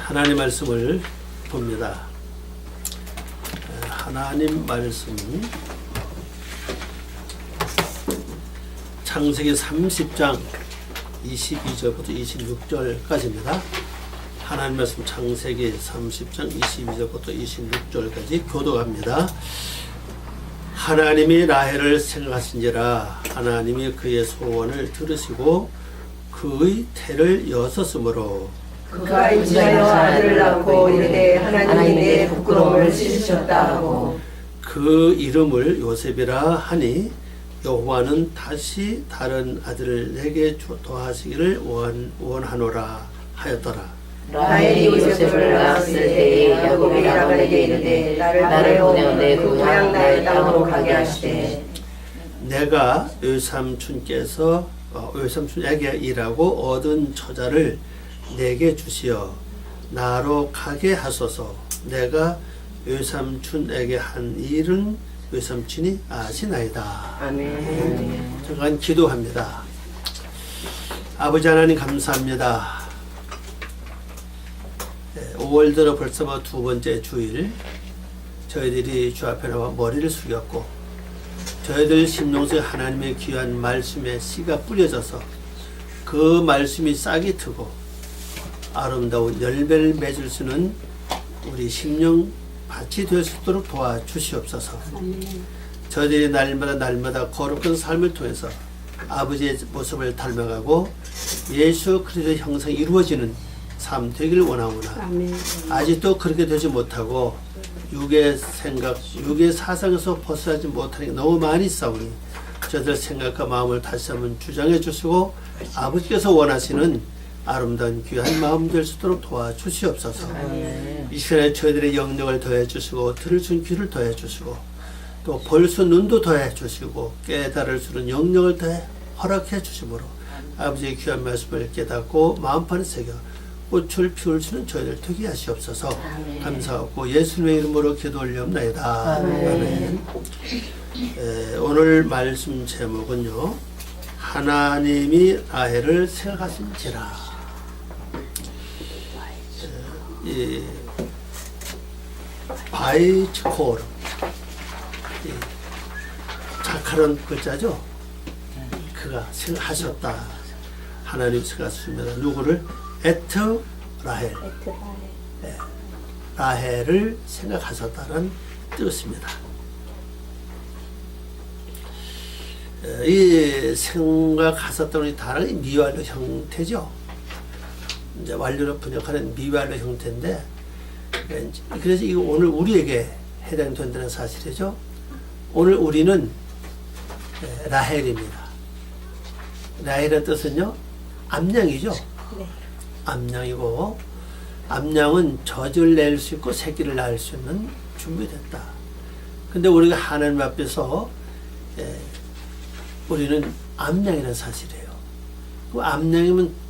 하나님 말씀을 봅니다. 하나님 말씀 창세기 30장 22절부터 26절까지입니다. 하나님 말씀 창세기 30장 22절부터 26절까지 교독합니다. 하나님이 라헬을 생각하신지라 하나님이 그의 소원을 들으시고 그의 태를 여섰으므로 그가 인자여 아들을 낳고 이르되 하나님이 내 부끄러움을 씻으셨다 하고 그 이름을 요셉이라 하니 여호와는 다시 다른 아들을 내게 더하시기를 원하노라 하였더라. 라헬이 요셉을 낳았을 때에 야곱이 라반에게 이르되 나를 보내어 내 고향 나의 땅으로 가게 하시되 내가 외삼촌에게 일하고 얻은 처자를 내게 주시어 나로 가게 하소서. 내가 외삼촌에게 한 일은 외삼촌이 아시나이다. 아멘. 잠깐 기도합니다. 아버지 하나님 감사합니다. 5월 들어 벌써 두 번째 주일 저희들이 주 앞에 나와 머리를 숙였고 저희들 심령속에 하나님의 귀한 말씀에 씨가 뿌려져서 그 말씀이 싹이 트고 아름다운 열매를 맺을 수 있는 우리 심령 밭이 될 수 있도록 도와주시옵소서. 저희들이 날마다 거룩한 삶을 통해서 아버지의 모습을 닮아가고 예수 그리스도의 형상이 이루어지는 삶 되기를 원하오나 아직도 그렇게 되지 못하고 육의 생각, 육의 사상에서 벗어나지 못하는 게 너무 많이 있사오니 저들 생각과 마음을 다시 한번 주장해 주시고 아버지께서 원하시는 아름다운 귀한 마음 될 수 있도록 도와주시옵소서. 이 시간에 저희들의 영역을 더해 주시고 들을 수 있는 귀를 더해 주시고 또 볼 수 있는 눈도 더해 주시고 깨달을 수 있는 영역을 더해 허락해 주심으로 아버지의 귀한 말씀을 깨닫고 마음판에 새겨 꽃을 피울 수 있는 저희들 되게 하시옵소서. 감사하고 예수님의 이름으로 기도 올리옵나이다. 아멘. 오늘 말씀 제목은요, 하나님이 라헬을 생각하신지라. 이 바이츠코르, 착하는 글자죠. 그가 생각하셨다. 하나님 생각하십니다. 누구를? 에트 라헬. 라헬을 생각하셨다는 뜻입니다. 이 생각하셨다는 단어가 미완료 형태죠. 이제 완료로 번역하는 미완료 형태인데, 그래서 이거 오늘 우리에게 해당된다는 사실이죠. 오늘 우리는 라헬입니다. 라헬의 뜻은요, 암양이죠. 암양이고, 암양은 젖을 낼 수 있고 새끼를 낳을 수 있는 준비됐다. 근데 우리가 하나님 앞에서 우리는 암양이라는 사실이에요. 그 암양이면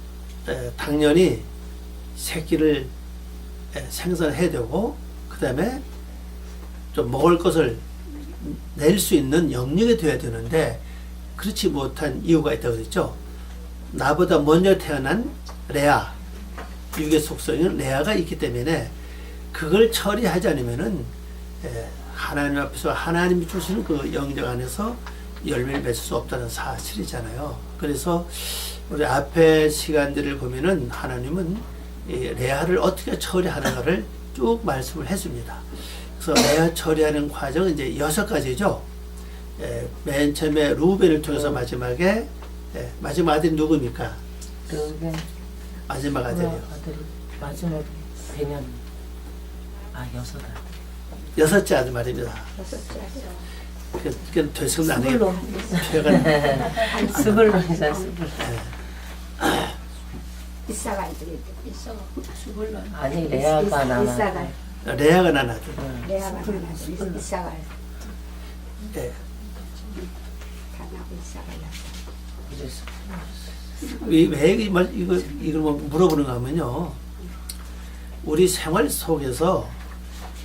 당연히 새끼를 생산해야 되고, 그 다음에 좀 먹을 것을 낼 수 있는 영역이 되어야 되는데, 그렇지 못한 이유가 있다고 그랬죠. 나보다 먼저 태어난 레아, 육의 속성인 레아가 있기 때문에 그걸 처리하지 않으면은 하나님 앞에서 하나님이 주시는 그 영역 안에서 열매를 맺을 수 없다는 사실이잖아요. 그래서 우리 앞에 시간들을 보면은 하나님은 이 레아를 어떻게 처리하는가를 쭉 말씀을 해줍니다. 그래서 레아 처리하는 과정은 이제 6가지죠. 맨 처음에 루벤을 통해서 마지막에 마지막 아들이 누굽니까? 루벤. 마지막 아들이요. 아들이 마지막 배년. 여섯째 아들 말입니다. 그건 되서는 안 되겠다. 스불로 해서 스불. 이사가 있더래. 아니 레아가 나나. 레아가 난 아들. 레아가 나서 이사가 네. 가나고 이사가 났어. 왜 이걸 물어보는가 하면요. 우리 생활 속에서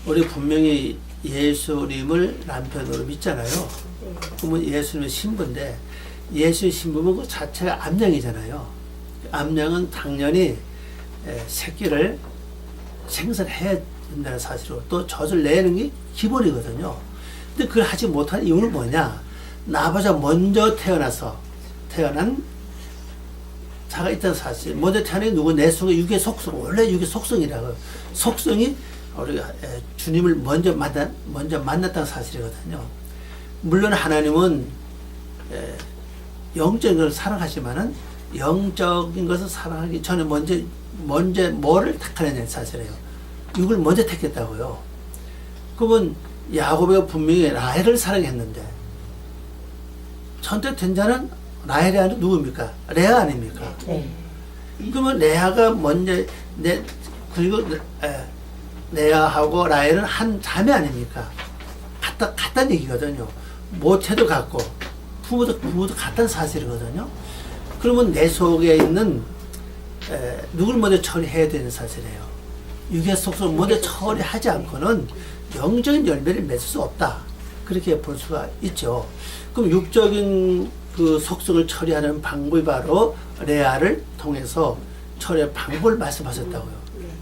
우리 분명히 예수님을 남편으로 믿잖아요. 그러면 예수님의 신부인데 예수의 신부면 그 자체가 암양이잖아요. 암양은 당연히 새끼를 생산해야 된다는 사실이고 또 젖을 내는 게 기본이거든요. 근데 그걸 하지 못한 이유는 뭐냐? 나보다 먼저 태어난 자가 있다는 사실. 먼저 태어난 게 누구? 내 속에 육의 속성. 원래 육의 속성이라고요. 속성이 우리가 주님을 먼저 만났다는 사실이거든요. 물론 하나님은 영적인 것을 사랑하지만은 영적인 것을 사랑하기 전에 먼저 뭐를 택하느냐는 사실이에요. 육을 먼저 택했다고요. 그러면 야곱이가 분명히 라헬을 사랑했는데 선택된 자는 라헬이 아니라 누굽니까? 레아 아닙니까? 그러면 레아가 먼저 그리고 레아하고 라헬은 한 자매 아닙니까? 같다는 얘기거든요. 모태도 같고 부모도 같다는 사실이거든요. 그러면 내 속에 있는 누굴 먼저 처리해야 되는 사실이에요. 육의 속성을 먼저 처리하지 않고는 영적인 열매를 맺을 수 없다. 그렇게 볼 수가 있죠. 그럼 육적인 그 속성을 처리하는 방법이 바로 레아를 통해서 처리할 방법을 말씀하셨다고요.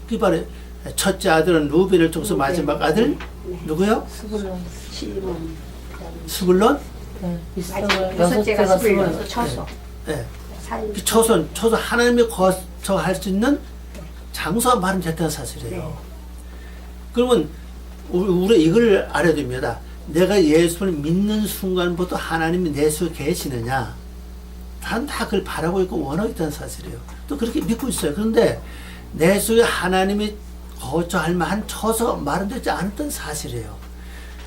그게 바로 첫째 아들은 루벤을 통해서 마지막 아들 누구요? 스불론? 여섯째가 스불론 처소. 네. 그 초선 하나님의 거처할 수 있는 장소가 마련됐다는 사실이에요. 그러면 우리 이걸 알아야 됩니다. 내가 예수를 믿는 순간부터 하나님이 내 속에 계시느냐? 다 그걸 바라고 있고 원하고 있다는 사실이에요. 또 그렇게 믿고 있어요. 그런데 내 속에 하나님이 거처할 만한 처소가 마련되지 않았던 사실이에요.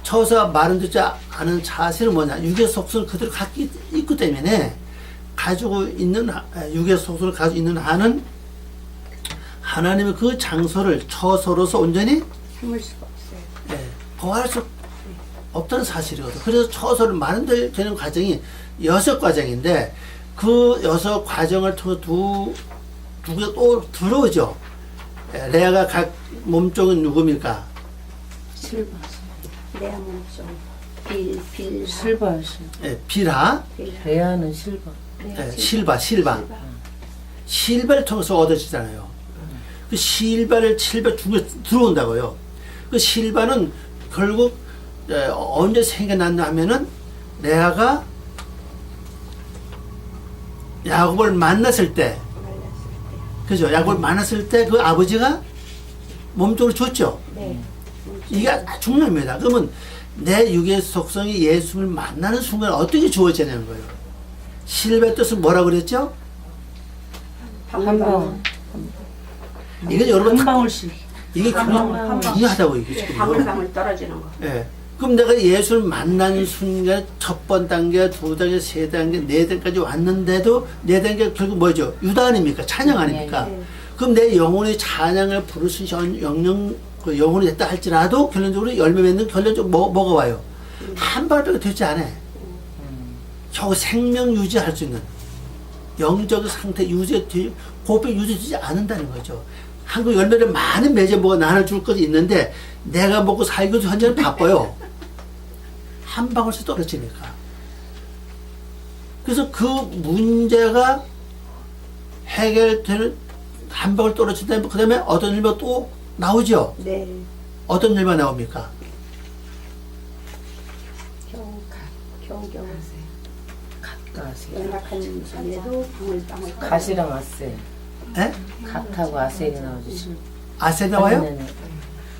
처소가 마련되지 않은 사실은 뭐냐? 육의 속성을 그대로 갖고 있기 때문에 가지고 있는 육의 속성을 가지고 있는 한은 하나님의 그 장소를 처소로서 온전히 삼을 수가 없어요. 거할 수 없다는 사실이거든요. 그래서 처소를 마련되는 과정이 6과정인데 그 6과정을 통해 두 개가 또 들어오죠. 레아가 각 몸쪽은 누굽니까? 실바. 레아 몸속 실바. 빌하, 레아는 실바. 실바. 실바를 통해서 얻어지잖아요. 그 실바 중에 들어온다고요. 그 실바는 결국 언제 생겨났나 하면은 레아가 야곱을 만났을 때, 그죠? 야곱을 만났을 때 그 아버지가 몸쪽으로 줬죠. 이게 중요합니다. 그러면 내 육의 속성이 예수를 만나는 순간 어떤 게 주어지냐는 거예요. 실바의 뜻은 뭐라고 그랬죠? 한 방울. 이게 여러분 한 방울씩. 이게 중요하다고 이게 지금. 방울방울 떨어지는 거. 예. 그럼 내가 예수를 만난 순간 첫 번 단계, 두 단계, 세 단계, 네 단계까지 왔는데도 네 단계 결국 뭐죠? 유다 아닙니까? 찬양 아닙니까? 그럼 내 영혼의 찬양을 부를 수 있는 영혼이 됐다 할지라도 결론적으로 열매 맺는 결론적으로 뭐가 와요? 한 발밖에 되지 않아. 겨우 생명 유지할 수 있는 영적 상태 고백 유지되지 않는다는 거죠. 한국 열매를 많은 맺어보고 나눠줄 것이 있는데 내가 먹고 살기도 현재는 바빠요. 한 방울씩 떨어지니까. 그래서 그 문제가 해결되는 한 방울 떨어진 다음에 그 다음에 어떤 일만 또 나오죠. 네. 어떤 일만 나옵니까? 겨우 가세. 연락한 일에도 방울방울. 가시랑 아세. 예? 갓하고 아세가 나오지. 아세 나와요? 네네.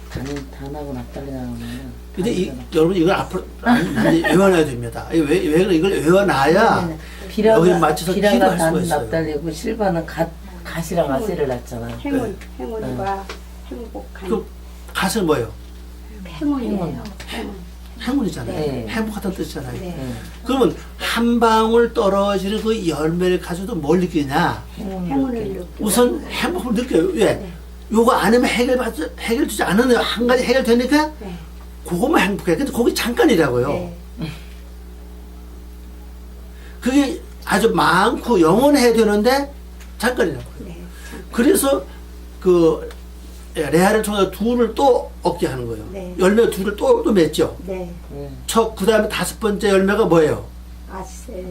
단하고 납달리 나오면. 근데 여러분 이걸 앞으로 외워놔야 됩니다. 이걸 외워놔야 여기 맞춰서 비라가 기도할 수가 단 있어요. 납달리고 실바는 가시랑 아세를 낳잖아. 행운과 행복한. 그 갓은 뭐예요? 행운이에요. 행운이잖아요. 네. 행복하다는 뜻이잖아요. 네. 그러면 한 방울 떨어지는 그 열매를 가지고도 뭘 느끼냐? 행운을 느끼고. 우선 행복을 느껴요. 왜? 요거 안 하면 해결되지 않는 한 가지 해결되니까 네. 그것만 행복해. 근데 그게 잠깐이라고요. 네. 그게 아주 많고 영원해야 되는데 잠깐이라고요. 네. 그래서 그 레아를 통해서 둘을 또 얻게 하는 거예요. 네. 열매 둘을 또 맺죠. 네. 그 다음에 5번째 열매가 뭐예요? 아셀.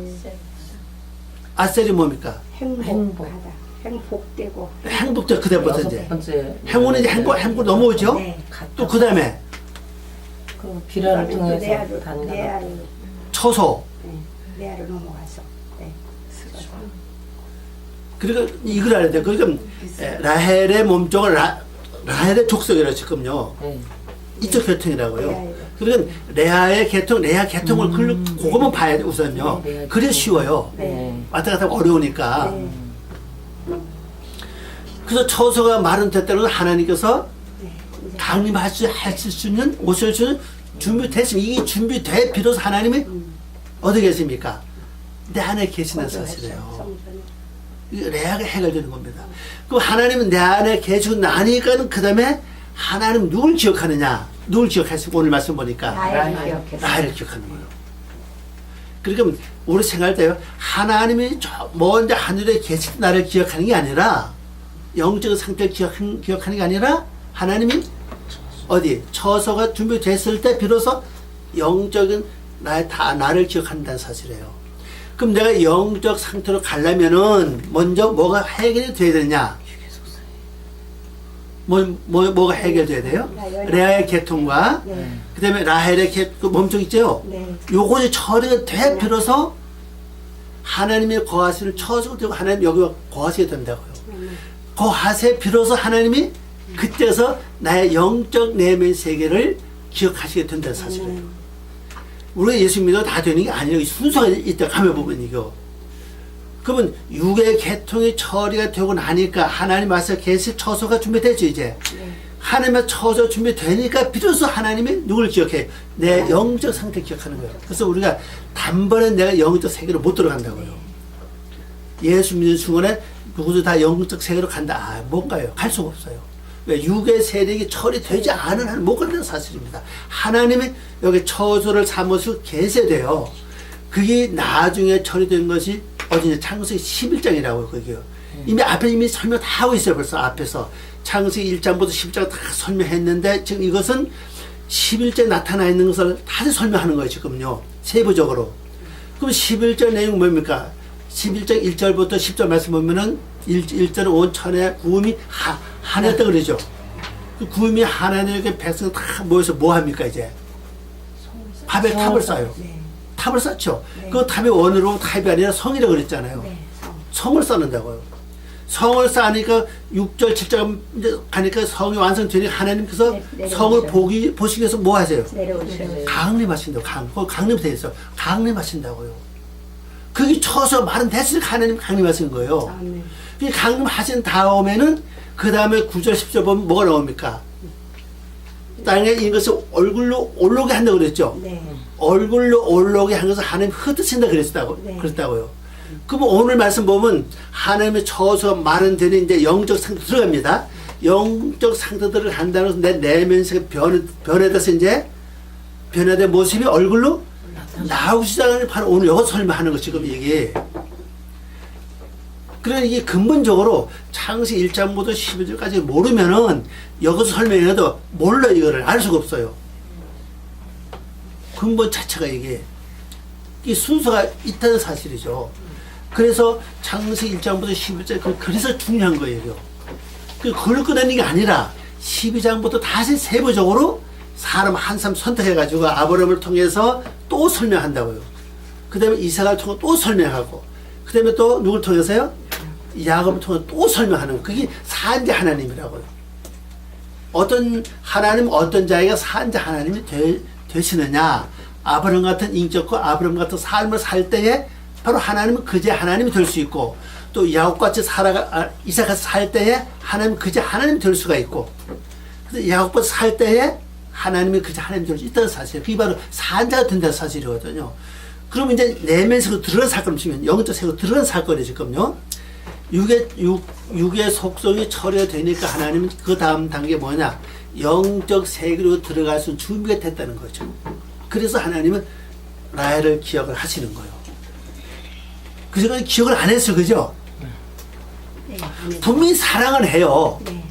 아셀이 뭡니까? 행복하다. 행복되고. 행복적 그다음부터 이제 여섯 번째 행운은 이제 행복 넘어오죠. 네. 또 그다음에 그 비라를 통해서 레아를 단가 처소. 레아를 넘어가서. 네. 그리고 이걸 알아야 돼요. 그러니까 라헬의 몸종을 라헬의 족속이라고 지금요. 네. 이쪽 계통이라고요. 레아의 그러니까 레아 계통을 그거만 봐야 돼 우선요. 네, 그래 쉬워요. 네. 왔다 갔다 하면 어려우니까. 네. 그래서 처소가 마련됐다는 건 하나님께서 네. 이제 강림하실 수 있는 오실 수 있는 준비됐으면 이게 준비돼 비로소 하나님이 어디 계십니까? 내 안에 계시는 사실이에요. 성전에. 레아가 해결되는 겁니다. 그럼 하나님은 내 안에 계시고 나니까는 그 다음에 하나님 누굴 기억하느냐? 누굴 기억하시고 오늘 말씀 보니까 나를 기억해서. 나를 기억하는 거예요. 그러니까 우리 생각할 때요. 하나님이 저 먼저 하늘에 계신 나를 기억하는 게 아니라 영적 상태를 기억하는 게 아니라 하나님이 어디 처소가 준비됐을 때 비로소 영적인 나를 기억한다는 사실이에요. 그럼 내가 영적 상태로 가려면은 먼저 뭐가 해결이 돼야 되냐? 뭐가 해결돼야 돼요? 레아의 계통과 네. 그 다음에 라헬의 그 몸종 있죠? 네. 요것이 처리가 돼 비로소 하나님의 거하시를 처소가 되고 하나님 여기 거하시게 된다고요. 거하세 비로소 하나님이 그때서 나의 영적 내면 세계를 기억하시게 된다는 사실이에요. 우리가 예수 믿어 다 되는 게 아니에요. 순서가 있다 가면 보면 이거. 그러면 육의 계통이 처리가 되고 나니까 하나님 앞에서 계실 처소가 준비되죠 이제. 하나님의 처소 준비되니까 비로소 하나님이 누굴 기억해? 내 영적 상태를 기억하는 거예요. 그래서 우리가 단번에 내가 영적 세계로 못 들어간다고요. 예수 믿는 순간에 누구도 다 영적 세계로 간다. 못 가요. 갈 수가 없어요. 왜? 육의 세력이 처리되지 않은 한 못 간다는 사실입니다. 하나님이 여기 처소를 삼아서 계셔야 돼요. 그게 나중에 처리된 것이 어디냐? 창세기 11장이라고요. 그게요. 이미 설명 다 하고 있어요. 벌써 앞에서. 창세기 1장부터 10장 다 설명했는데 지금 이것은 11장에 나타나 있는 것을 다시 설명하는 거예요. 지금요. 세부적으로. 그럼 11장 내용 뭡니까? 11장 1절부터 10절 말씀 보면은 1절은 온 천의 구음이 하나였다 그러죠. 그 구음이 하나님에게 백성 다 모여서 뭐 합니까 이제? 밥에 탑을 쌓아요. 탑을 쌓죠. 그 탑이 원으로 탑이 아니라 성이라고 그랬잖아요. 네. 성을 쌓는다고요. 성을 쌓으니까 6절 7절 이제 가니까 성이 완성되니까 하나님께서 성을 보시기 위해서 뭐 하세요? 내려오셔요. 강림하신다고. 강림 되어 있어. 강림하신다고요. 그게 쳐서 말은 됐으니까 하나님 강림하신 거예요. 아멘. 그 강림하신 다음에는 그 다음에 9절 10절 보면 뭐가 나옵니까? 땅에 이것을 얼굴로 올라오게 한다고 그랬죠. 네. 얼굴로 올라오게 한 것을 하나님 흩으신다 네. 그랬다고요. 그럼 오늘 말씀 보면 하나님의 처소가 마련되는 이제 영적 상태 들어갑니다. 영적 상태들을 한다는 것은 내 내면에서 변해돼서 이제 변화된 모습이 얼굴로 나오기 시작하는 바로 오늘 여기서 설명하는 거 지금 이게. 그러니까 이게 근본적으로 창세기 1장부터 12절까지 모르면은 여기서 설명해도 몰라 이거를 알 수가 없어요. 근본 자체가 이게 순서가 있다는 사실이죠. 그래서 창세기 1장부터 12절 그래서 중요한 거예요. 그걸 꺼내는 게 아니라 12장부터 다시 세부적으로 사람 한 사람 선택해가지고 아브라함을 통해서 또 설명한다고요. 그 다음에 이삭을 통해 또 설명하고 그 다음에 또 누굴 통해서요? 야곱을 통해 또 설명하는 거. 그게 산자 하나님이라고요. 어떤 하나님 어떤 자에게 산자 하나님이 되시느냐? 아브라함 같은 인격과 아브라함 같은 삶을 살 때에 바로 하나님은 그제 하나님이 될 수 있고 또 야곱같이 이삭같이 살 때에 하나님은 그제 하나님이 될 수가 있고 그래서 야곱같이 살 때에 하나님이 그제 하나님이 될 수 있다는 사실이에요. 그게 바로 산자가 된다는 사실이거든요. 그러면 이제 내면에서 들어간 사건을 치면 영적 세계로 들어간 사건이 지금요. 육의 속성이 처리가 되니까 하나님은 그 다음 단계 뭐냐? 영적 세계로 들어갈 수 있는 준비가 됐다는 거죠. 그래서 하나님은 라헬을 기억을 하시는 거예요. 그 전까지 기억을 안 했어, 그죠? 네. 분명히 사랑은 해요. 네.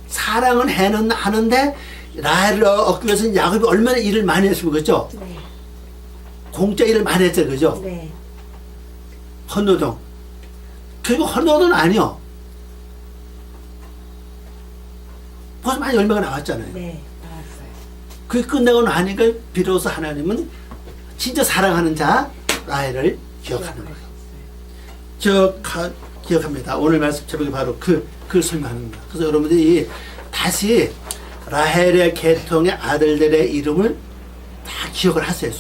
사랑은 하는데 라헬을 얻기 위해서는 야곱이 얼마나 일을 많이 했으면 그죠? 네. 공짜 일을 많이 했죠, 그죠? 네. 헌노동. 결국 헌어는 아니요. 벌써 많이 열매가 나왔잖아요. 네, 나왔어요. 그게 끝나고 나니까 비로소 하나님은 진짜 사랑하는 자 라헬을 기억하는 거예요. 기억합니다. 오늘 말씀 제목이 바로 그걸 설명하는 겁니다. 그래서 여러분들이 다시 라헬의 계통의 아들들의 이름을 다 기억을 하세요.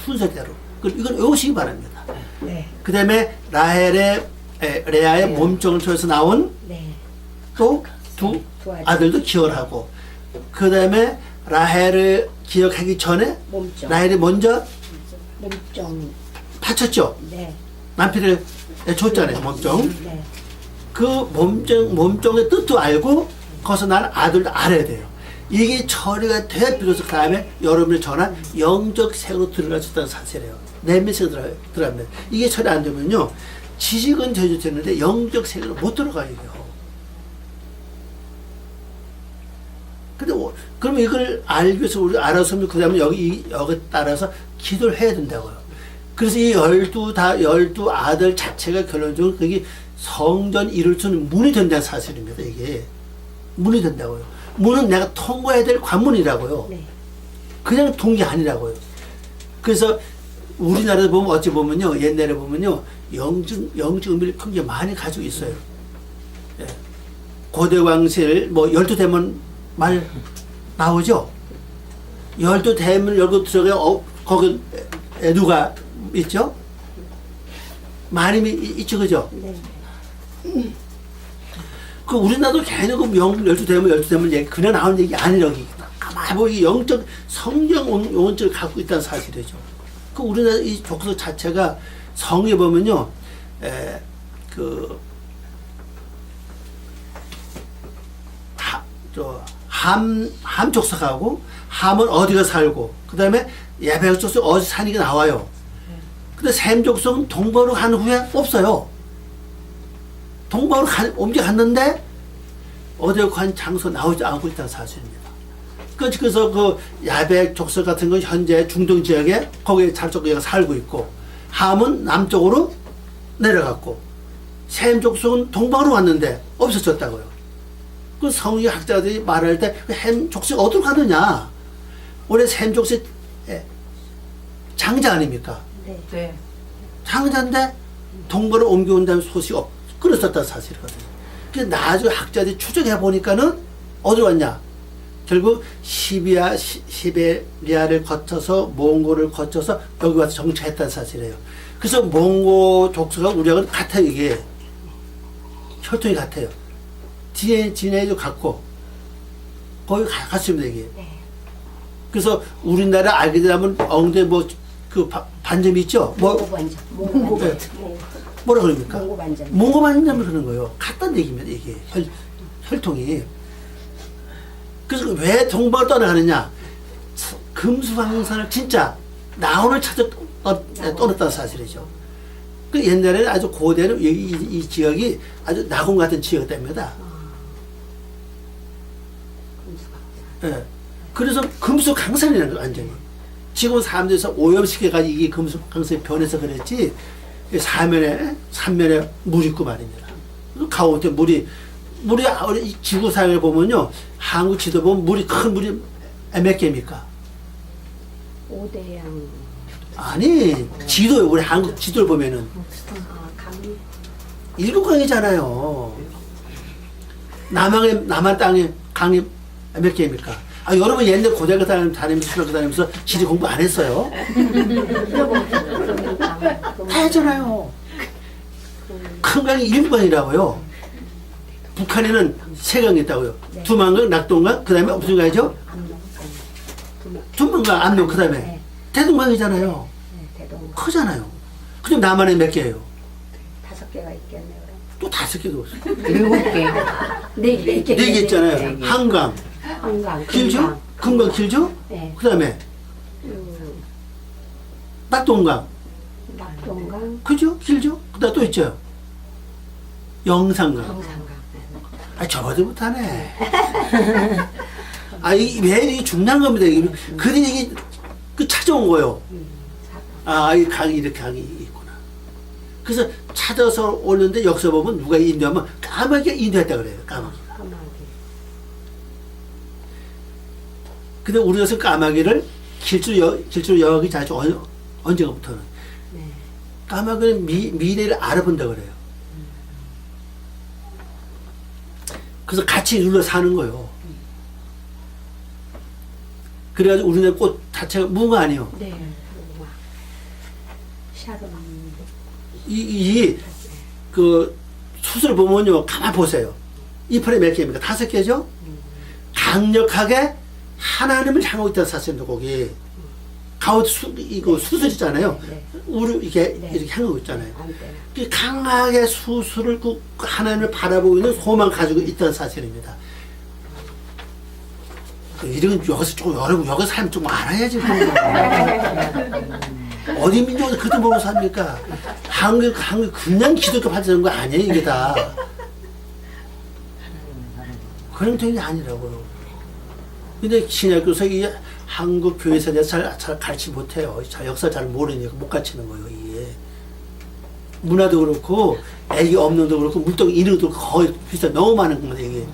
순서대로. 이건 외우시기 바랍니다. 네, 그 다음에 라헬의 레아의 몸종을 통해서 나온 네. 또 두 아들도 기억을 하고, 그 다음에 라헬을 기억하기 전에 몸종. 라헬이 먼저 몸종. 바쳤죠. 네, 남편을 줬잖아요. 몸종. 네. 그 몸종의 뜻도 알고 거기서 난 아들도 알아야 돼요. 이게 처리가 돼야 비로소 그 다음에 여러분이 전한 영적 세계로 들어갈 수 있다는 사실이에요. 내면세계로 들어갑니다. 이게 처리 안 되면요, 지식은 되는데 영적 세계로 못 들어가요. 근데 그러면 이걸 알기 위해서 우리 알아서 그 다음에 여기 따라서 기도를 해야 된다고요. 그래서 이 열두 아들 자체가 결론적으로 그게 성전 이룰 수 있는 문이 된다는 사실입니다. 이게 문이 된다고요. 문은 내가 통과해야 될 관문이라고요. 네. 그냥 동기 아니라고요. 그래서 우리나라에 보면 어찌 보면요, 옛날에 보면요, 영적 의미를 굉장히 많이 가지고 있어요. 예. 고대 왕실 뭐 12대문 말 나오죠. 12대문 열고 들어가 거기 누가 있죠? 마님이 있죠, 그죠? 네. 그 우리나라도 괜히 그 12대문 얘기 그냥 나오는 얘기 아니라고. 아마 뭐 이 영적 성경 용어를 갖고 있다는 사실이죠. 그 우리나라 이 족속 자체가 성에 보면요, 함 족속하고 함은 어디가 살고, 그 다음에 야베 족속 어디 사는 게 나와요. 근데 셈 족속은 동방으로 간 후에 없어요. 동방으로 옮겨갔는데 어디에 간 장소 나오지 않고 있다는 사실입니다. 그래서 그 야백 족속 같은 건 현재 중동 지역에 거기에 잘족가 살고 있고, 함은 남쪽으로 내려갔고, 셈 족속은 동방으로 왔는데 없어졌다고요. 그 성의 학자들이 말할 때 햄 족속 어디로 가느냐? 원래 셈 족속 장자 아닙니까? 네. 네. 장자인데 동방으로 옮겨온다는 소식이 끊어졌다는 사실이거든요. 그래서 나중에 학자들이 추적해 보니까는 어디로 왔냐? 결국 시베리아를 거쳐서 몽골을 거쳐서 여기 와서 정착했다는 사실이에요. 그래서 몽고 족속과 우리하고는 같아요. 이게 혈통이 같아요. DNA도 같고 거의 같습니다. 이게. 그래서 우리나라 알게 되면 엉덩이 그 반점이 있죠. 몽고반점. 몽고반점. 뭐라 그럽니까? 몽고반점. 몽고반점을 그러는 거예요. 같다는 얘기입니다. 이게 혈통이. 그래서 왜 동방을 떠나가느냐? 금수강산을 진짜 나온을 찾아 떠났다는 사실이죠. 그 옛날에는 아주 고대는 이 지역이 아주 낙원 같은 지역이랍니다. 예. 그래서 금수강산이라는 거예요, 완전히. 지금 사람들에서 오염시켜가지고 이게 금수강산이 변해서 그랬지, 삼면에 물 있고 말입니다. 가운데 물이 지구상을 보면요, 한국 지도 보면 큰 물이 몇 개입니까? 5대양. 아니, 지도요. 우리 한국 지도를 보면은 강이. 7강이잖아요. 남한 땅에 강이 몇 개입니까? 여러분 옛날 고등학교 다니면서 중학교 다니면서 지리 공부 안 했어요? 다 했잖아요. 큰 강이 7강이라고요. 북한에는 3강이 있다고요. 네. 두만강, 낙동강, 그 다음에 무슨 강이죠? 두만강, 암룡, 그 다음에 네. 대동강이잖아요. 네, 대동. 크잖아요. 그럼 남한에 몇 개예요? 5개가 있겠네요. 또 5개도 없어요. 7개. 4개. 4개 있잖아요. 네 개. 한강. 한강. 길죠? 금강 길죠? 네. 그 다음에 낙동강. 낙동강. 그죠? 길죠? 그 다음 또 있죠? 영산강. 영산강. 저보다 못하네. 왜 이게 중요한 겁니다. 그들이 이게 찾아온 거예요. 이 강이 이렇게 강이 있구나. 그래서 찾아서 오는데 여기서 보면 누가 인도하면 까마귀가 인도했다 그래요. 까마귀. 까마귀. 근데 우리나라에서 까마귀를 길줄 여기 자주 언제부터는 네. 까마귀는 미래를 알아본다 그래요. 그래서 같이 눌러 사는 거예요. 그래가지고 우리나라 꽃 자체가 무가 아니에요. 네. 우와. 샤론. 그 수술 보면요, 가만 보세요. 이파리 몇 개입니까? 5개죠? 강력하게 하나님을 향하고 있다는 사실입니다, 거기. 가운데 이거 수술이잖아요. 네. 우리 이렇게 네. 이렇게 향하고 있잖아요. 안 돼요. 그 강하게 수술을 하나님을 바라보고 있는 소망 가지고 있다는 사실입니다. 이런 여기서 조금 여러분 여기 살면 좀 알아야지. 어디 민족에서 그렇게 모르고 삽니까? 한국 그냥 기독교 받는 거 아니에요 이게 다. 그런 통이 아니라고요. 근데 신약교에서 이 한국 교회에서 잘 가르치 못해요. 역사 잘 모르니까 못 가르치는 거예요 이게. 문화도 그렇고 애기 없는도 그렇고 물동 이런 것도 거의 비슷해. 너무 많은 겁니다 이게.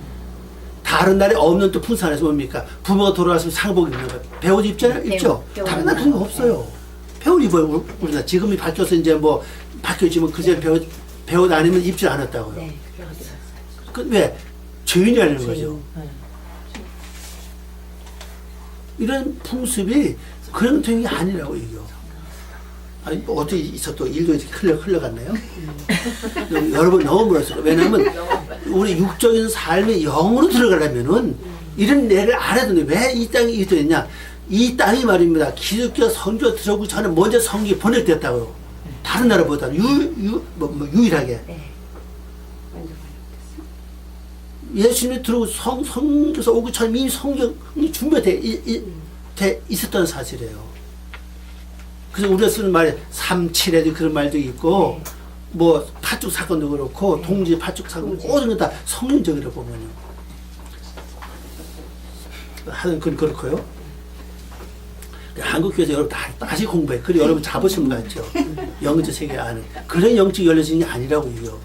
다른 나라에 없는 또 풍산에서 뭡니까? 부모가 돌아가시면 상복 입는 거. 배옷 입잖아요? 입죠? 다른 나라 그런 거 없어요. 배옷 입어요. 우리나라 지금이 바뀌어서 이제 뭐 바뀌었지만 그전에 배옷 아니면 입질 않았다고요. 네. 그 왜? 죄인이라는 거죠. 이런 풍습이 그런 통이 아니라고 이겨. 아니 뭐 어떻게 있어 또 일도 이렇게 흘러갔나요? 여러분 너무 멀었어요. 왜냐하면 우리 육적인 삶의 영으로 들어가려면은 이런 내를 알아야 되는데 왜 이 땅이 이렇게 됐냐? 이 땅이 말입니다. 기독교 선교 들어오기 전에 먼저 성경이 번역됐다고요. 다른 나라보다 유일하게. 네. 완전 예수님이 들어오고 성경에서 오기 전에 이미 성경이 준비돼 있었던 사실이에요. 그래서 우리가 쓰는 말에 3.7에도 그런 말도 있고 뭐 파죽 사건도 그렇고 동지 파죽 사건 모든 건 다 성경적이라고 보면요. 하여튼 그건 그렇고요. 한국 교회에서 여러분 다시 공부해. 그리고 여러분 자부심 갖죠. 영적 세계 아는 그런 영적 열려지는 게 아니라고 이요.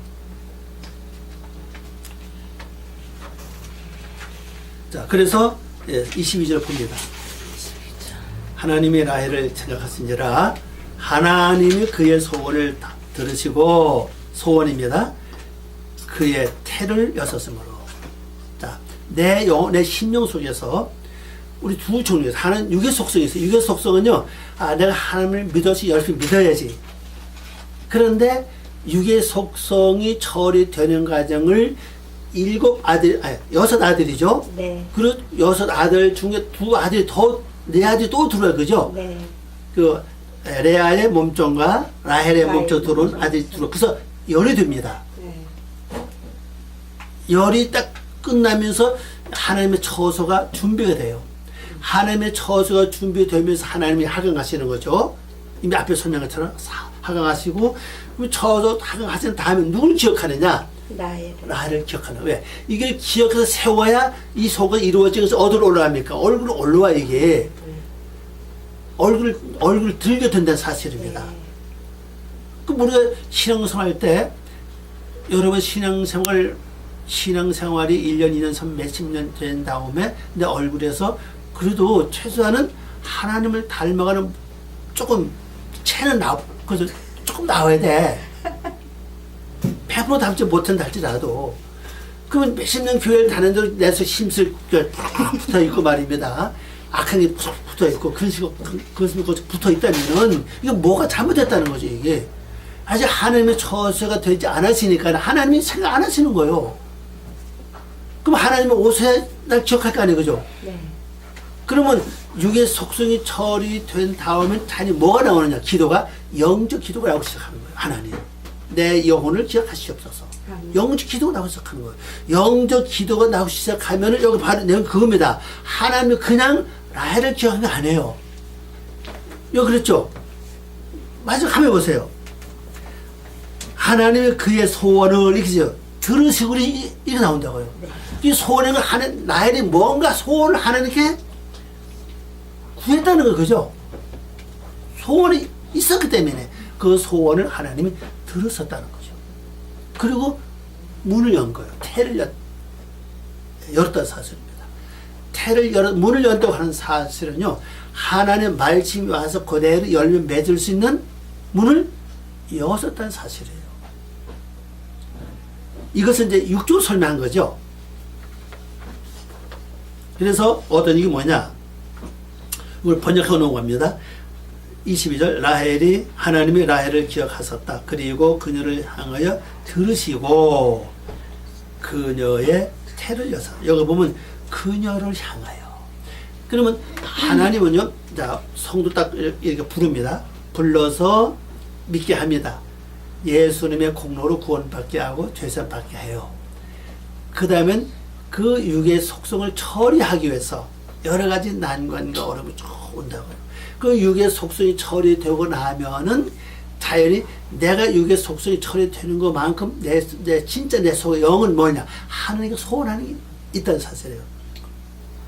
자, 그래서 22절 봅니다. 하나님의 라헬을 생각하신지라 하나님이 그의 소원을 들으시고 소원입니다. 그의 태를 여섰으므로. 자, 내 심령 속에서 우리 두 종류에서 하나는 육의 속성이 있어요. 육의 속성은요, 내가 하나님을 믿어서 열심히 믿어야지. 그런데 육의 속성이 처리되는 과정을 6 아들이죠. 네. 그리고 6 아들 중에 2 아들이 네 아들이 또 들어요. 그죠? 네. 그 레아의 몸종과 라헬의 몸종 들어온 아들이 들어. 그래서 열이 됩니다. 네. 열이 딱 끝나면서 하나님의 처소가 준비가 돼요. 하나님의 처소가 준비되면서 하나님이 하강하시는 거죠. 이미 앞에 설명한 것처럼 하강하시고 처소 하강하신 다음에 누굴 기억하느냐? 나를 기억하는. 왜? 이걸 기억해서 세워야 이 속은 이루어지면서 어디로 올라갑니까? 얼굴로 올라와 이게. 얼굴 들게 된다는 사실입니다. 그 우리가 신앙생활 때 여러분 신앙생활이 1년, 2년, 3, 몇십 년 된 다음에 내 얼굴에서 그래도 최소한은 하나님을 닮아가는 조금 채는 조금 나와야 돼. 100% 닮지 못한다 할지라도. 그러면 몇십 년 교회를 다니는 내서 힘쓸 붙어 있고 말입니다. 악한 게 붙어 있고 그런 식으로 붙어 있다면은 이거 뭐가 잘못됐다는 거죠 이게. 아직 하나님의 처소가 되지 않았으니까 하나님이 생각 안 하시는 거예요. 그럼 하나님은 오셔야 날 기억할 거 아니에요, 그죠? 네. 그러면 육의 속성이 처리된 다음에 단이 뭐가 나오느냐? 기도가 영적 기도가 나오기 시작하는 거예요. 하나님, 내 영혼을 기억하시옵소서. 영적 기도가 나오기 시작하는 거예요. 영적 기도가 나오기 시작하면은 여기 바로 내용 그겁니다. 하나님이 그냥 라헬을 기억한 게 아니에요. 여기 그랬죠? 마지막 가면 보세요. 하나님이 그의 소원을 이렇게 들으시고 이렇게 나온다고요. 네. 이 소원을 라헬이 뭔가 소원을 하나님께 구했다는 거 그죠? 소원이 있었기 때문에 그 소원을 하나님이 들으셨다는 거죠. 그리고 문을 연 거예요. 태를 열었다는 사실입니다. 문을 연다고 하는 사실은요, 하나님의 말씀이 와서 그대로 열면 맺을 수 있는 문을 여셨다는 사실이에요. 이것은 이제 육적으로 설명한 거죠. 그래서 어떤 이게 뭐냐, 이걸 번역해 놓은 겁니다. 22절, 라헬이 하나님이 라헬을 기억하셨다. 그리고 그녀를 향하여 들으시고 그녀의 태를 여사. 여기 보면 그녀를 향하여. 그러면 하나님은요, 자, 성도 딱 이렇게 부릅니다. 불러서 믿게 합니다. 예수님의 공로로 구원받게 하고 죄산 받게 해요. 그 다음엔 그 육의 속성을 처리하기 위해서 여러 가지 난관과 어려움이 쭉 온다고요. 그 육의 속성이 처리되고 나면은 자연히 내가 육의 속성이 처리되는 것만큼 진짜 내 속의 영은 뭐냐? 하나님께 소원하는 게 있다는 사실이에요.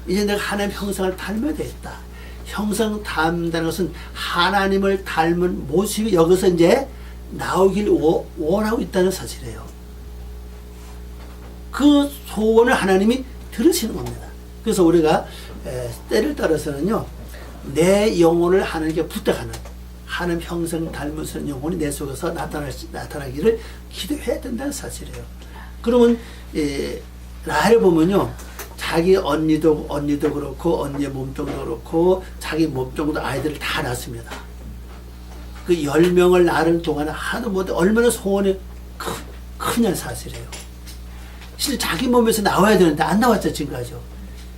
이제 내가 하나님의 형상을 닮아야 되겠다. 형상 닮는다는 것은 하나님을 닮은 모습이 여기서 이제 나오길 원하고 있다는 사실이에요. 그 소원을 하나님이 들으시는 겁니다. 그래서 우리가 때를 따라서는요, 내 영혼을 하나님께 부탁하는, 하나님 형상 닮으신 영혼이 내 속에서 나타나기를 기도해야 된다는 사실이에요. 그러면 라헬을 보면요, 자기 언니도 그렇고 언니의 몸종도 그렇고 자기 몸종도 아이들을 다 낳습니다. 그 10명을 낳은 동안에 하도 못해 얼마나 소원이 크냐는 사실이에요. 실제 자기 몸에서 나와야 되는데 안 나왔죠, 지금까지요.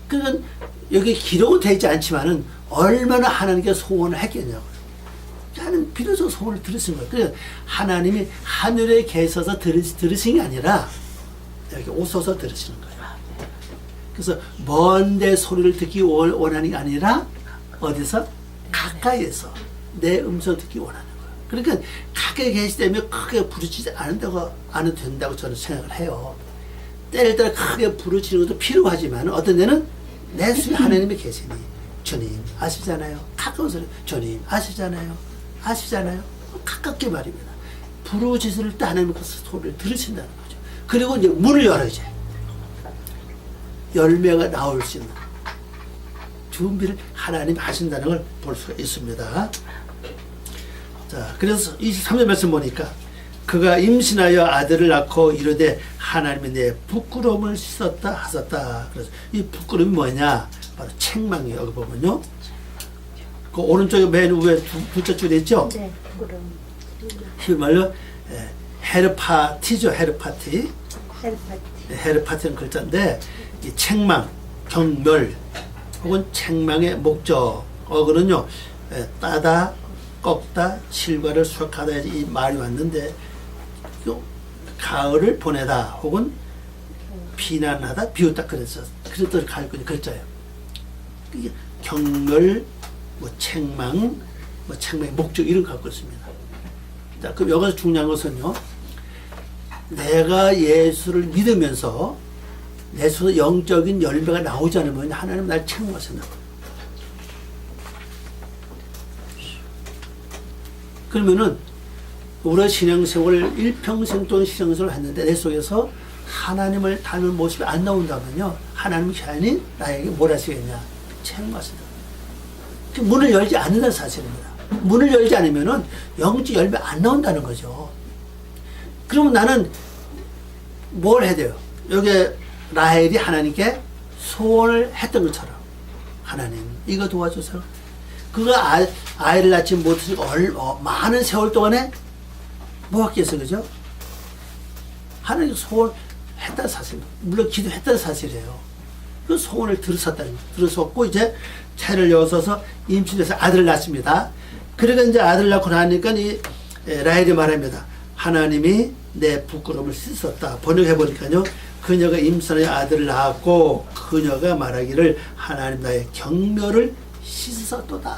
그러니까 여기 기록은 되지 않지만은 얼마나 하나님께 소원을 했겠냐고요. 하나님 비로소 소원을 들으신 거예요. 그래서 하나님이 하늘에 계셔서 들으신 게 아니라 여기 오셔서 들으시는 거예요. 그래서 먼데 소리를 듣기 원하는 게 아니라 어디서? 가까이에서 내 음성 듣기 원하는 거예요. 그러니까 가까이 계시다면 크게 부르짖지 않아도 된다고 저는 생각을 해요. 때를 따라 크게 부르짖는 것도 필요하지만 어떤 데는 내 속에 하나님이 계시니 주님 아시잖아요. 가까운 소리 주님 아시잖아요. 가깝게 말입니다. 부르짖을 때 하나님의 그 소리를 들으신다는 거죠. 그리고 이제 문을 열어 이제 열매가 나올 수 있는 준비를 하나님이 하신다는 걸 볼 수가 있습니다. 자, 그래서 23절 말씀 보니까 그가 임신하여 아들을 낳고 이르되 하나님이 내 부끄러움을 씻었다 하셨다. 그래서 이 부끄러움이 뭐냐? 바로 책망이에요. 여기 보면요. 그 오른쪽에 맨 위에 둘째 줄에 있죠? 네, 부끄러움. 말로 헤르파티죠. 헤르파티. 헬파티. 헤르파티는 글자인데 이 책망, 경멸 혹은 책망의 목적어는요, 따다, 꺾다, 실과를 수확하다 이 말이 왔는데 가을을 보내다 혹은 비난하다, 비웃다 그랬던 가을꾼이 글자예요. 이게 경멸, 책망, 책망의 목적 이런 거 갖고 있습니다. 자, 그럼 여기서 중요한 것은요, 내가 예수를 믿으면서 내 속에 영적인 열매가 나오지 않으면 하나님 날 책망하신다. 그러면은 우리가 신앙생활을 일평생 동안 신앙생활을 했는데 내 속에서 하나님을 닮은 모습이 안 나온다면요, 하나님은 괜히 나에게 뭘 하시겠냐? 책망하신다. 문을 열지 않는다는 사실입니다. 문을 열지 않으면은 영적 열매 안 나온다는 거죠. 그러면 나는 뭘 해야 돼요? 여기 라헬이 하나님께 소원을 했던 것처럼 하나님 이거 도와줘서 그가 아이를 낳지 못해서 많은 세월 동안에 뭐 했겠어, 그죠? 하나님께 소원했다는 사실, 물론 기도했다는 사실이에요. 그 소원을 들으셨고 이제 채를 여서서 임신해서 아들을 낳습니다. 그러니까 이제 아들을 낳고 나니까 이 라헬이 말합니다. 하나님이 내 부끄러움을 씻었다. 번역해보니까요, 그녀가 임신하여 아들을 낳았고 그녀가 말하기를 하나님 나의 경멸을 씻었도다.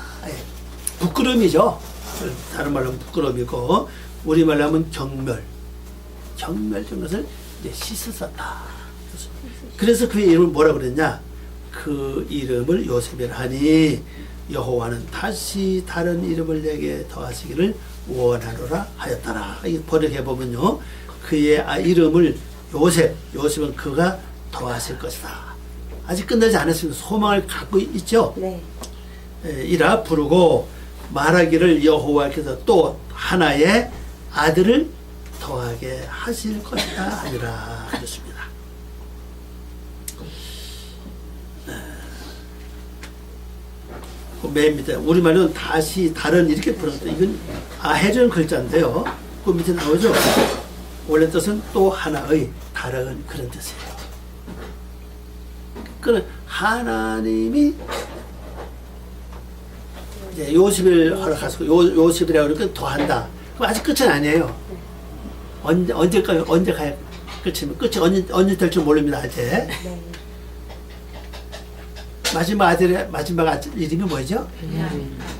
부끄러움이죠. 다른 말로 하면 부끄러움이고 우리말로 하면 경멸 좀 것을 이제 씻었다. 그래서 그의 이름을 뭐라 그랬냐? 그 이름을 요셉이라 하니 여호와는 다시 다른 이름을 내게 더하시기를 원하노라 하였더라. 이 번역해 보면요, 그의 이름을 요셉은 그가 더하실 것이다. 아직 끝나지 않았습니다. 소망을 갖고 있죠. 네. 이라 부르고 말하기를 여호와께서 또 하나의 아들을 더하게 하실 것이다 하니라 하셨습니다. 맨 밑에 우리말은 다시 다른 이렇게 풀었다. 이건 해전 글자인데요. 그 밑에 나오죠. 원래 뜻은 또 하나의 다른 그런 뜻이에요. 그는 하나님이 이제 요셉을 허락하시고 요셉이라고 그러니까 더한다. 그럼 아직 끝은 아니에요. 언제 가야 끝이면 끝이 언제 될 줄 모릅니다. 아직. 네. 마지막 아들의 마지막 아들 이름이 뭐죠?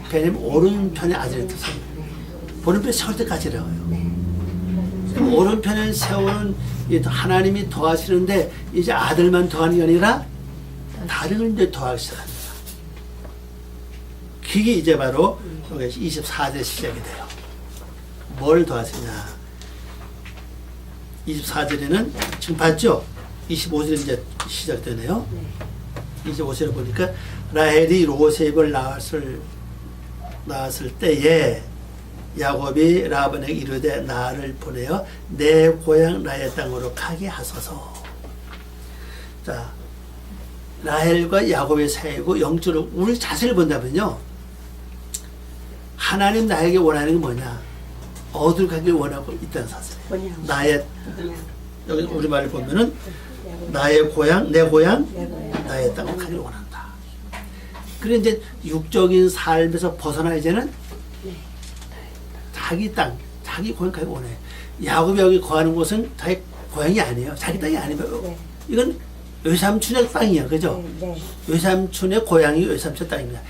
베냐민 오른편의 아들의 뜻은 오른편 세울 때까지라고요. 그럼 오른편을 세우는 하나님이 더하시는데 이제 아들만 더하는 게 아니라 다른 걸 이제 더하기 시작합니다. 그게 이제 바로 24절 시작이 돼요. 뭘 더하시냐? 24절에는 지금 봤죠? 25절에 이제 시작되네요. 25절에 보니까 라헬이 요셉을 낳았을 때에 야곱이 라반에게 이르되 나를 보내어 내 고향 나의 땅으로 가게 하소서. 자, 라헬과 야곱의 사이고 영적으로 우리 자세를 본다면요, 하나님 나에게 원하는 게 뭐냐? 어디로 가길 원하고 있다는 사실이에요. 나의 여기 우리 말을 보면은 나의 고향, 내 고향, 나의 땅을 가길 원한다. 그래 이제 육적인 삶에서 벗어나 이제는 자기 땅, 자기 고향 가길 원해. 야곱이 여기 거하는 곳은 자기 고향이 아니에요. 자기 땅이 아니에요. 이건 외삼촌의 땅이야, 그죠? 외삼촌의 고향이 외삼촌 땅입니다.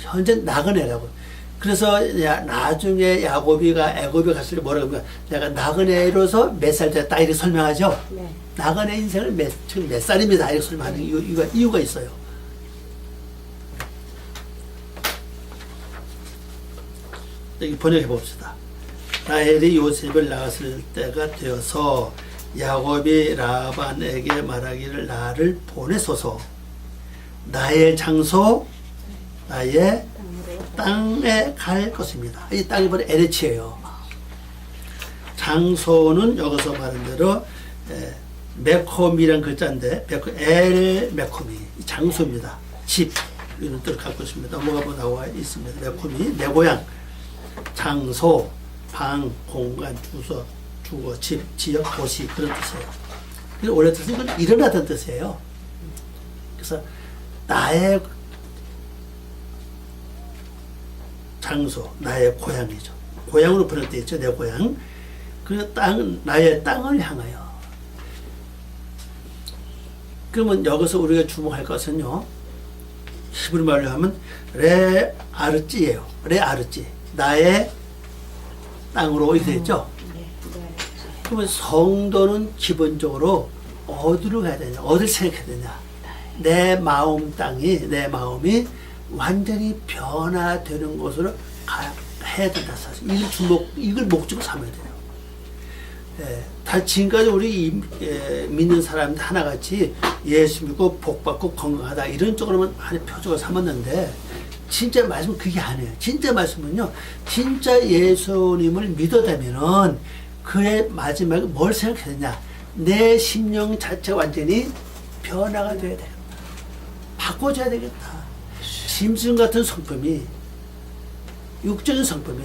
현재 나그네라고. 그래서 나중에 야곱이가 애굽에 갔을 때 뭐라고 합니까? 내가 나그네로서 몇 살 때 딱 이렇게 설명하죠? 나그네 인생을 지금 몇 살입니다. 이렇게 설명하는 이유가 있어요. 여기 번역해 봅시다. 라헬이 요셉을 낳았을 때가 되어서 야곱이 라반에게 말하기를 나를 보내소서. 나의 장소, 나의 땅에 갈 것입니다. 이 땅이 바로 에레치예요. 장소는 여기서 말한 대로 메콤이란 글자인데 엘 메콤이 장소입니다. 집 이런 뜻을 갖고 있습니다. 넘어가면 나와 있습니다. 메콤이 내 고향, 장소, 방, 공간, 주소, 주거, 집, 지역, 도시 그런 뜻이에요. 그래서 원래 뜻은 이건 일어나던 뜻이에요. 그래서 나의 장소, 나의 고향이죠. 고향으로 번역되어 있죠. 내 고향. 그 땅, 나의 땅을 향하여. 그러면 여기서 우리가 주목할 것은요, 히브리 말로 하면 레 아르찌예요. 레 아르찌. 나의 땅으로 이렇게 되죠. 그러면 성도는 기본적으로 어디로 가야 되냐? 어디를 생각해야 되냐? 내 마음 땅이, 내 마음이 완전히 변화되는 곳으로 해야 된다. 사실 이걸 목적으로 삼아야 돼요. 다 지금까지 우리 믿는 사람들 하나같이 예수 믿고 복받고 건강하다 이런 쪽으로만 많이 표적을 삼았는데 진짜 말씀은 그게 아니에요. 진짜 말씀은요, 진짜 예수님을 믿어다면은 그의 마지막에 뭘 생각해야 되냐? 내 심령 자체가 완전히 변화가 돼야 되겠다. 바꿔줘야 되겠다. 짐승 같은 성품이, 육적인 성품이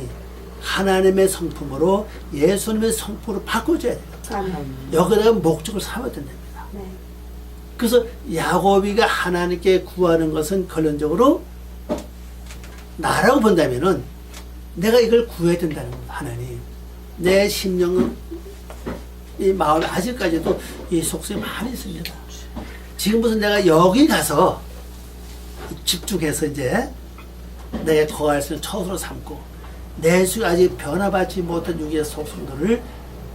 하나님의 성품으로 예수님의 성품으로 바꿔줘야 되겠다. 여기다가 목적을 삼아야 된답니다. 그래서 야곱이가 하나님께 구하는 것은 결론적으로 나라고 본다면은 내가 이걸 구해야 된다는 겁니다. 하나님, 내 심령은 이 마음에 아직까지도 이 속셈이 많이 있습니다. 지금 무슨 내가 여기 가서 집중해서 이제 내 거할 수 있는 처소로 삼고 내 수 아직 변화받지 못한 육의 속성들을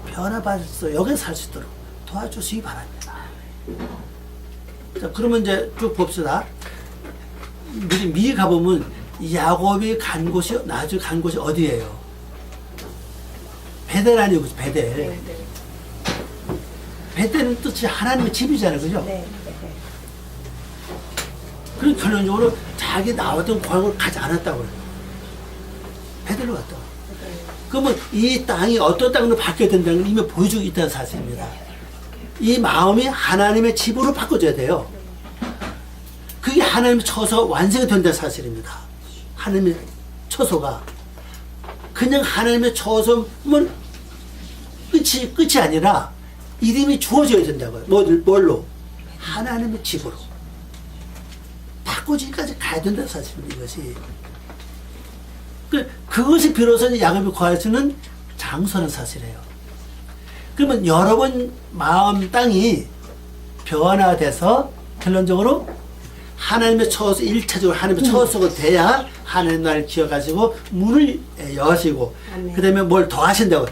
변화받아서 여기서 살 수 있도록 도와주시기 바랍니다. 자, 그러면 이제 쭉 봅시다. 미리 가보면 야곱이 간 곳이 나중에 간 곳이 어디예요? 베델 아니고 베델. 베델은 뜻이 하나님의 집이잖아요, 그죠? 네. 네. 그럼 결론적으로 자기 나왔던 고향을 가지 않았다고 그래요. 베델로 갔다고. 그러면 이 땅이 어떤 땅으로 바뀌어야 된다는 걸 이미 보여주고 있다는 사실입니다. 이 마음이 하나님의 집으로 바꿔줘야 돼요. 그게 하나님의 처소가 완성이 된다는 사실입니다. 하나님의 처소가. 그냥 하나님의 처소면 끝이 아니라 이름이 주어져야 된다고요. 뭘로? 하나님의 집으로. 바꿔지기까지 가야 된다는 사실입니다, 이것이. 그것이 비로소 야곱이 구할 수 있는 장소는 사실이에요. 그러면 여러분 마음 땅이 변화돼서 결론적으로 하나님의 처소, 1차적으로 하나님의 처소가 돼야 하나님 나를 기어가지고 문을 여시고 아멘. 그 다음에 뭘 더 하신다고.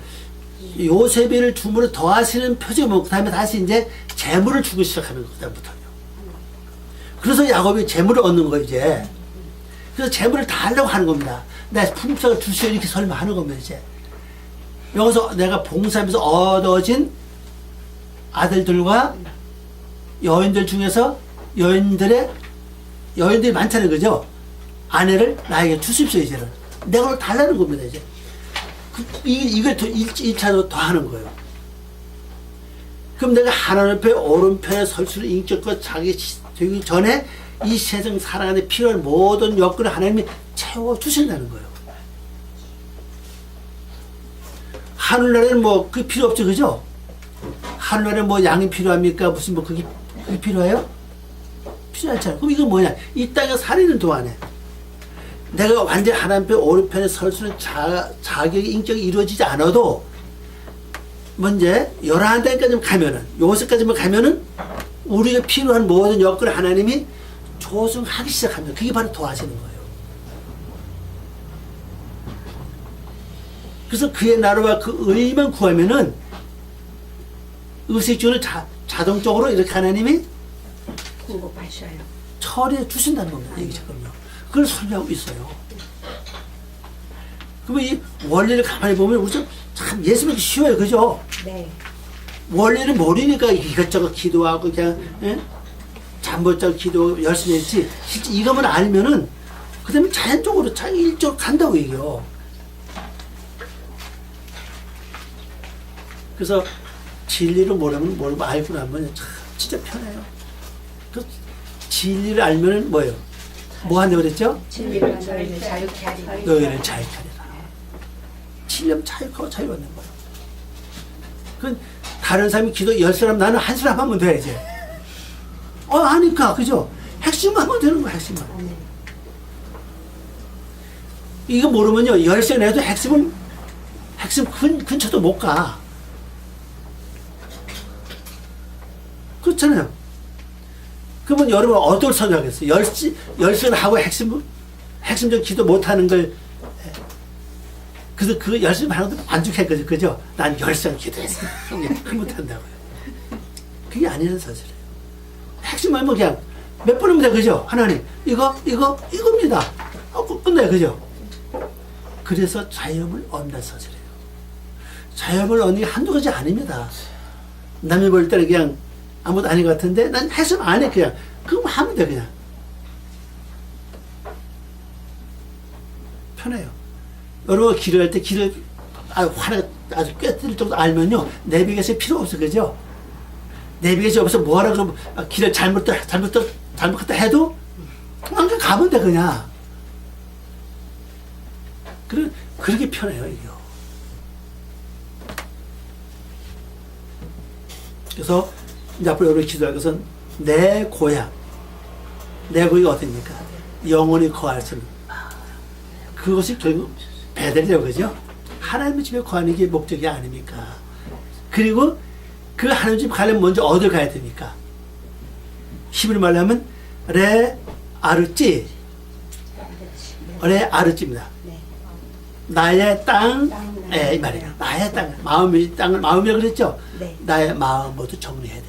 요셉을 주문을 더 하시는 표정이 뭐고 그 다음에 다시 이제 재물을 주기 시작하는 거, 그 다음부터요. 그래서 야곱이 재물을 얻는 거 이제. 그래서 재물을 다 하려고 하는 겁니다. 내 품삯을 주시오 이렇게 설명하는 겁니다 이제. 여기서 내가 봉사하면서 얻어진 아들들과 여인들 중에서 여인들이 많다는 거죠. 아내를 나에게 주십시오 이제는. 내가 그걸 달라는 겁니다 이제. 이걸 더 1차로 더 하는 거예요. 그럼 내가 하나님 앞에 오른편에 설 수 있는 인격과 자기 되기 전에 이 세상 살아가는 필요한 모든 여건을 하나님이 채워주신다는 거예요. 하늘나라에는 뭐 그 필요 없죠, 그죠? 하늘나라에 뭐 양이 필요합니까? 무슨 뭐 그게 필요해요? 필요하지 않아요. 그럼 이건 뭐냐? 이 땅에 살아있는 동안에 내가 완전히 하나님 앞에 오른편에 설 수 있는 자격의 인격이 이루어지지 않아도 먼저 11단까지만 가면은 요것까지만 가면은 우리가 필요한 모든 여건을 하나님이 조성하기 시작합니다. 그게 바로 도와주는 거예요. 그래서 그의 나라와 그 의만 구하면은 의식주를 자동적으로 이렇게 하나님이 공급하셔요. 처리해 주신다는 겁니다. 이게 지금요. 그걸 설명하고 있어요. 그러면 이 원리를 가만히 보면 우리 참 예수 믿기 쉬워요. 그죠? 네. 원리를 모르니까 이것저것 기도하고 그냥 잠 못 자고 기도하고 열심히 했지. 실제 이것만 알면은 그 다음에 자연적으로 자기 일적으로 간다고 얘기해요. 그래서 진리를 모르고 알고 나면 참 진짜 편해요. 그 진리를 알면은 뭐예요? 뭐 한다고 그랬죠? 진리를 저희를 자유케 하리라. 너희를 자유케 하리라. 진리하면 자유하고 자유받는 거예요. 그 다른 사람이 기도 10사람 나는 한 사람 하면 돼 이제. 하니까 그죠? 핵심만 하면 되는 거야 핵심만. 이거 모르면요 10시간 해도 핵심 근처도 못 가. 그렇잖아요. 그러면 여러분 어떨 선택하겠어요? 10시간 하고 핵심적 기도 못하는 걸 그래서 그 열심히 하는 것도 만족했거든요. 그죠? 난 10시간 기도했어. 못한다고요. 그게 아니라는 사실이에요. 핵심만 뭐 그냥 몇 번입니다. 그죠? 하나님 이겁니다. 끝나요. 그죠? 그래서 자유함을 얻는다는 사실이에요. 자유함을 얻는 게 한두 가지 아닙니다. 남이 볼 때는 그냥 아무것도 아닌 것 같은데 난 핵심 안 해. 그냥 그거 하면 돼. 그냥 편해요. 여러분 기도할 때 기도 화가 아주 꿰뚫을 정도 알면요 내비게이션 필요 없어. 그죠? 내비게이션 없어 뭐하라 그러면 길을 잘못 갔다 해도 그냥 가면 돼. 그냥 그렇게 편해요 이게요. 그래서 이제 앞으로 여러분이 기도할 것은 내 고향, 내 고향이 어딥니까? 영원히 거할 수 있는 그것이 결국 베델이라고 그러죠. 하나님의 집에 거하는 게 목적이 아닙니까? 그리고 그 하나님 집 가려면 먼저 어딜 가야 됩니까? 히브리 말로 하면 레 아르찌, 레 아르찌입니다. 나의 땅, 이 말이에요. 나의 땅, 마음이라고 그랬죠? 네. 나의 마음 모두 정리해야 돼.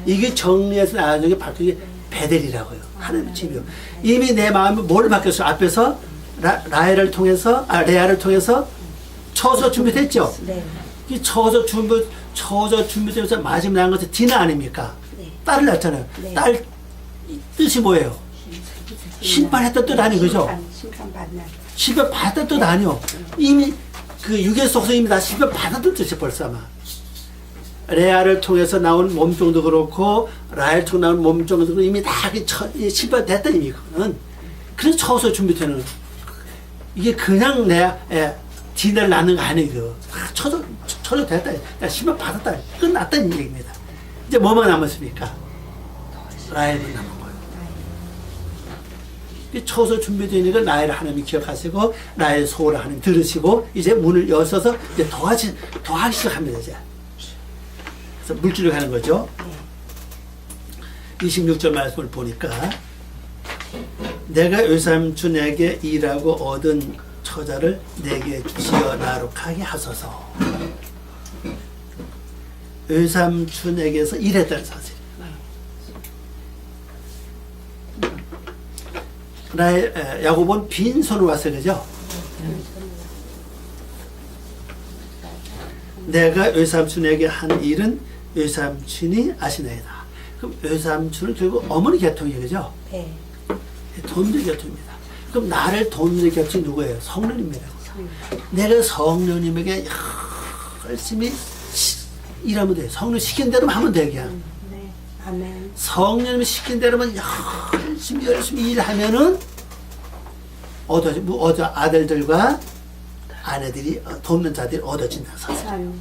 이게 정리해서 나가는 게 바로 그게 베델이라고요. 하나님의 집이요. 이미 내 마음이 뭘 바뀌었어? 앞에서 레아를 통해서 처소 준비됐죠? 네. 이 처소 처자 준비되면서 마지막 낳은 것은 디나 아닙니까? 네. 딸을 낳잖아요. 네. 딸 뜻이 뭐예요? 심판했던 뜻 아니 그죠? 심판받는. 심판 받았던 뜻 아니요. 이미 그 유괴 속에서 이미 다 심판 받았던 뜻이 벌써 아마. 레아를 통해서 나온 몸종도 그렇고 라헬 통해서 나온 몸종도 그렇고 이미 다 심판됐던 이미 그거는. 그래서 처서 준비되는 거예요. 이게 그냥 디나를 낳는 거 아니에요. 처저 됐다. 심판 받았다. 끝났다는 얘기입니다. 이제 뭐만 남았습니까? 라헬만 남은 거예요. 처소 준비되니까 라헬을 하나님이 기억하시고 라헬 소원을 하나님 들으시고 이제 문을 여셔서 이제 더하기 시작합니다. 이제. 그래서 물질을 가는 거죠. 26절 말씀을 보니까 내가 외삼촌에게 일하고 얻은 처자를 내게 주시어 나로 가게 하소서. 외삼촌에게서 일했다는 사실. 야곱은 빈손으로 왔어요, 그죠? 내가 외삼촌에게 한 일은 외삼촌이 아시나이다. 그럼 외삼촌은 결국 어머니 계통이에요, 그죠? 네. 돈들 계통입니다. 그럼 나를 돈들 계통이 누구예요? 성령님이라고. 내가 성령님에게 열심히 일하면 돼요. 성령 시킨 대로만 하면 돼요, 그냥. 네. 아멘. 성령님이 시킨 대로만 열심히 일하면은 얻어 아들들과 아내들이 돕는 자들이 얻어진다. 아멘.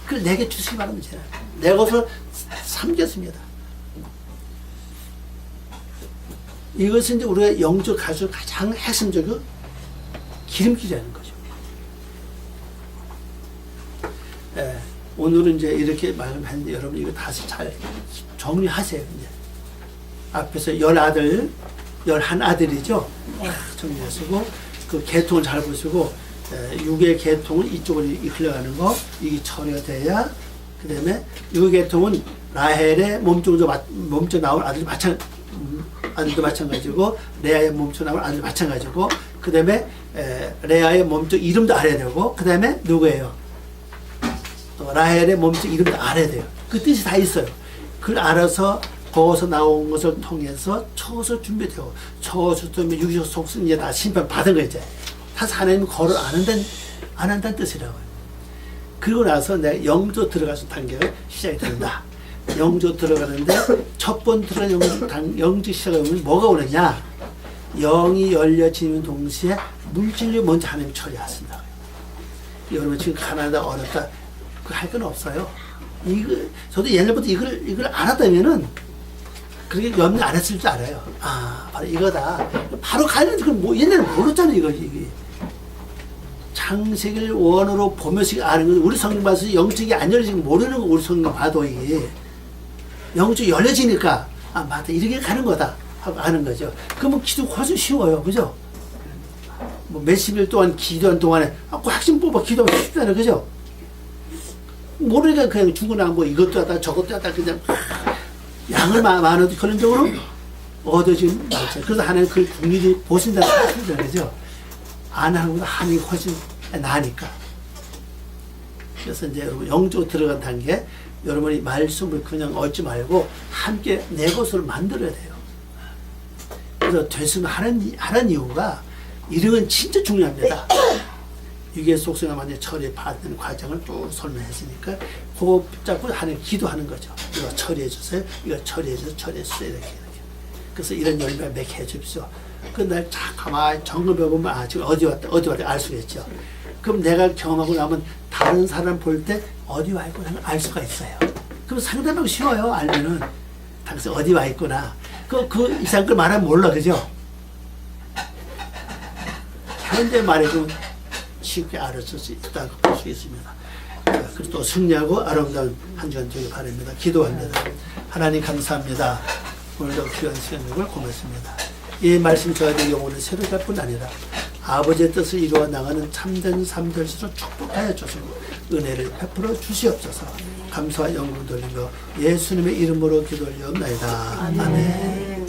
그걸 내게 주시기 바랍니다. 내 것을 삼겠습니다. 이것은 이제 우리가 영적 가족 가장 핵심적인 기름길이라는 거죠. 예, 오늘은 이제 이렇게 말했는데 여러분 이거 다시 잘 정리하세요. 이제 앞에서 10아들, 11아들이죠. 네. 정리하시고 그 계통을 잘 보시고 육의 계통은 이쪽으로 흘러가는 거 이게 처리돼야 그 다음에 육 계통은 라헬의 몸쪽으로 나올 아들도 마찬가지고 레아의 몸쪽 나올 아들도 마찬가지고 그 다음에 레아의 몸쪽 이름도 알아야 되고 그 다음에 누구예요? 라헬의 몸쪽 이름도 알아야 돼요. 그 뜻이 다 있어요. 그걸 알아서 거기서 나온 것을 통해서 처소 준비되고 처소 때문에 육적 속성 이제 다 심판 받은 거죠. 다시 하나님 거를 안 한다는 뜻이라고요. 그리고 나서 내가 영조 들어가서 단계가 시작이 된다. 영조 들어가는데 첫 번 들어가는 영조 시작하면 뭐가 오느냐? 영이 열려지는 동시에 물질로 먼저 하나님 처리하신다고요. 여러분 지금 가난하다 어렵다 그 할 건 없어요. 저도 옛날부터 이걸 알았다면은 그렇게 염려 안 했을 줄 알아요. 아, 바로 이거다. 바로 가는 그 옛날에 모르잖아요, 이게. 창세기를 원으로 보면서 아는 거, 우리 성경 봐서 영적이 안 열리지는 모르는 거, 우리 성경 봐도 이게. 영적이 열려지니까, 아, 맞다. 이렇게 가는 거다. 하고 아는 거죠. 그러면 기도 훨씬 쉬워요. 그죠? 뭐 몇십 일 동안 기도한 동안에, 꼭 핵심 뽑아 기도하면 쉽잖아요. 그죠? 모르니까 그냥 죽으나 뭐 이것도 하다 저것도 하다 그냥 양을 많아도 그런 쪽으로 얻어지는 말이죠. 그래서 하나님 그걸 국민이 보신다는 사실이죠. 그죠? 안 하는 것보다 하는 게 훨씬 나으니까. 그래서 이제 여러분 영적으로 들어간 단계 여러분이 말씀을 그냥 얻지 말고 함께 내 것으로 만들어야 돼요. 그래서 됐으면 하는 이유가 이런 건 진짜 중요합니다. 육의 속성을 완전히 처리받는 과정을 쭉 설명했으니까 그거 붙잡고 하나님 기도하는 거죠. 이거 처리해 주세요. 이거 처리해 주세요. 처리해 주세요. 이렇게. 그래서 이런 열매 맺게 해 주십시오. 그 날 쫙 가만히 점검해 보면 아 지금 어디 왔다 알 수가 있죠. 그럼 내가 경험하고 나면 다른 사람 볼 때 어디 와 있구나 알 수가 있어요. 그럼 상대방 쉬워요. 알면은 당신 어디 와 있구나. 그 이상 걸 말하면 몰라 그죠? 현대 말해도 쉽게 알아볼 수 있다고 볼 수 있습니다. 그리고 또 승리하고 아름다운 한 주간 되길 바랍니다. 기도합니다. 하나님 감사합니다. 오늘도 귀한 시간을 고맙습니다. 이 말씀 저희들 영혼을 새롭게 할 뿐 아니라 아버지의 뜻을 이루어 나가는 참된 삶 될 수 있도록 축복하여 주시고 은혜를 베풀어 주시옵소서. 감사와 영광 돌리며 예수님의 이름으로 기도 올리옵나이다. 아멘.